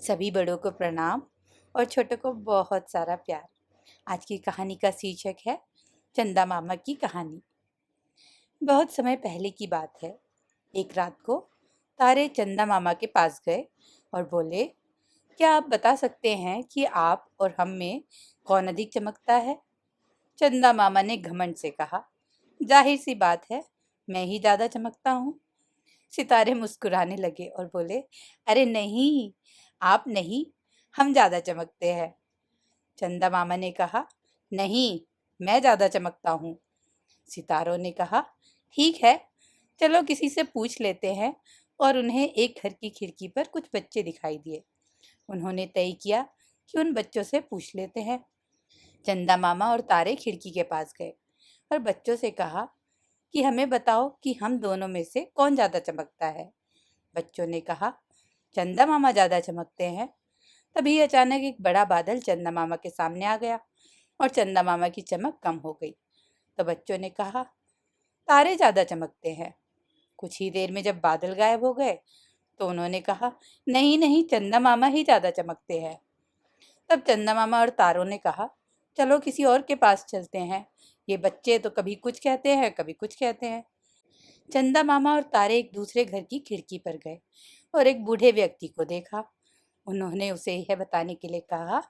सभी बड़ों को प्रणाम और छोटों को बहुत सारा प्यार। आज की कहानी का शीर्षक है चंदा मामा की कहानी। बहुत समय पहले की बात है। एक रात को तारे चंदा मामा के पास गए और बोले, क्या आप बता सकते हैं कि आप और हम में कौन अधिक चमकता है? चंदा मामा ने घमंड से कहा, जाहिर सी बात है, मैं ही ज्यादा चमकता हूँ। सितारे मुस्कुराने लगे और बोले, अरे नहीं, आप नहीं, हम ज्यादा चमकते हैं। चंदा मामा ने कहा, नहीं, मैं ज्यादा चमकता हूँ। सितारों ने कहा, ठीक है, चलो किसी से पूछ लेते हैं। और उन्हें एक घर की खिड़की पर कुछ बच्चे दिखाई दिए। उन्होंने तय किया कि उन बच्चों से पूछ लेते हैं। चंदा मामा और तारे खिड़की के पास गए और बच्चों से कहा कि हमें बताओ कि हम दोनों में से कौन ज्यादा चमकता है। बच्चों ने कहा, चंदा मामा ज्यादा चमकते हैं। तभी अचानक एक बड़ा बादल चंदा मामा के सामने आ गया और चंदा मामा की चमक कम हो गई। तो बच्चों ने कहा, तारे ज्यादा चमकते हैं। कुछ ही देर में जब बादल गायब हो गए तो उन्होंने कहा, नहीं नहीं, चंदा मामा ही ज्यादा चमकते हैं। तब चंदा मामा और तारों ने कहा, चलो किसी और के पास चलते हैं। ये बच्चे तो कभी कुछ कहते हैं, कभी कुछ कहते हैं। चंदा मामा और तारे एक दूसरे घर की खिड़की पर गए और एक बूढ़े व्यक्ति को देखा। उन्होंने उसे यह बताने के लिए कहा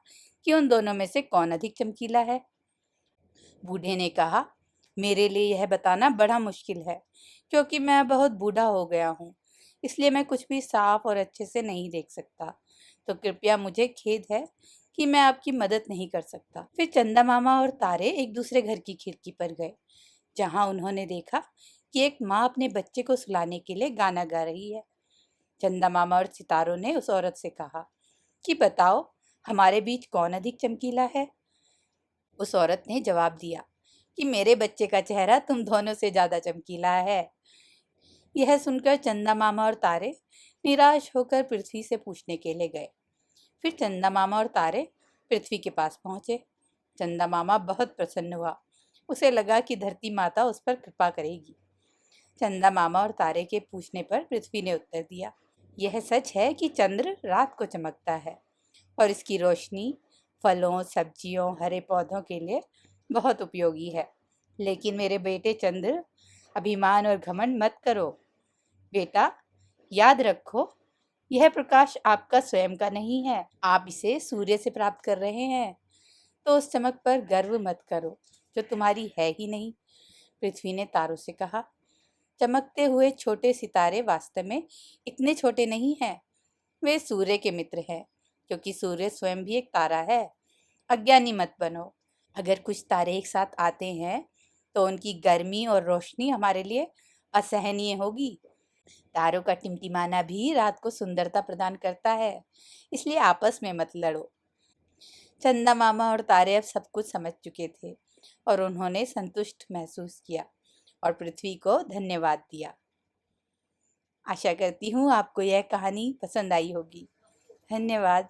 कि उन दोनों में से कौन अधिक चमकीला है। बूढ़े ने कहा, मेरे लिए यह बताना बड़ा मुश्किल है, क्योंकि मैं बहुत बूढ़ा हो गया हूँ, इसलिए मैं कुछ भी साफ और अच्छे से नहीं देख सकता। तो कृपया, मुझे खेद है कि मैं आपकी मदद नहीं कर सकता। फिर चंदा मामा और तारे एक दूसरे घर की खिड़की पर गए, जहाँ उन्होंने देखा कि एक माँ अपने बच्चे को सुलाने के लिए गाना गा रही है। चंदा मामा और सितारों ने उस औरत से कहा कि बताओ, हमारे बीच कौन अधिक चमकीला है? उस औरत ने जवाब दिया कि मेरे बच्चे का चेहरा तुम दोनों से ज्यादा चमकीला है। यह सुनकर चंदा मामा और तारे निराश होकर पृथ्वी से पूछने के लिए गए। फिर चंदा मामा और तारे पृथ्वी के पास पहुंचे। चंदा मामा बहुत प्रसन्न हुआ। उसे लगा कि धरती माता उस पर कृपा करेगी। चंदा मामा और तारे के पूछने पर पृथ्वी ने उत्तर दिया, यह सच है कि चंद्र रात को चमकता है और इसकी रोशनी फलों, सब्जियों, हरे पौधों के लिए बहुत उपयोगी है। लेकिन मेरे बेटे चंद्र, अभिमान और घमंड मत करो। बेटा, याद रखो, यह प्रकाश आपका स्वयं का नहीं है, आप इसे सूर्य से प्राप्त कर रहे हैं। तो उस चमक पर गर्व मत करो जो तुम्हारी है ही नहीं। पृथ्वी ने तारों से कहा, चमकते हुए छोटे सितारे वास्तव में इतने छोटे नहीं हैं। वे सूर्य के मित्र हैं, क्योंकि सूर्य स्वयं भी एक तारा है। अज्ञानी मत बनो। अगर कुछ तारे एक साथ आते हैं तो उनकी गर्मी और रोशनी हमारे लिए असहनीय होगी। तारों का टिमटिमाना भी रात को सुंदरता प्रदान करता है, इसलिए आपस में मत लड़ो। चंदा मामा और तारे अब सब कुछ समझ चुके थे और उन्होंने संतुष्ट महसूस किया और पृथ्वी को धन्यवाद दिया। आशा करती हूँ आपको यह कहानी पसंद आई होगी। धन्यवाद।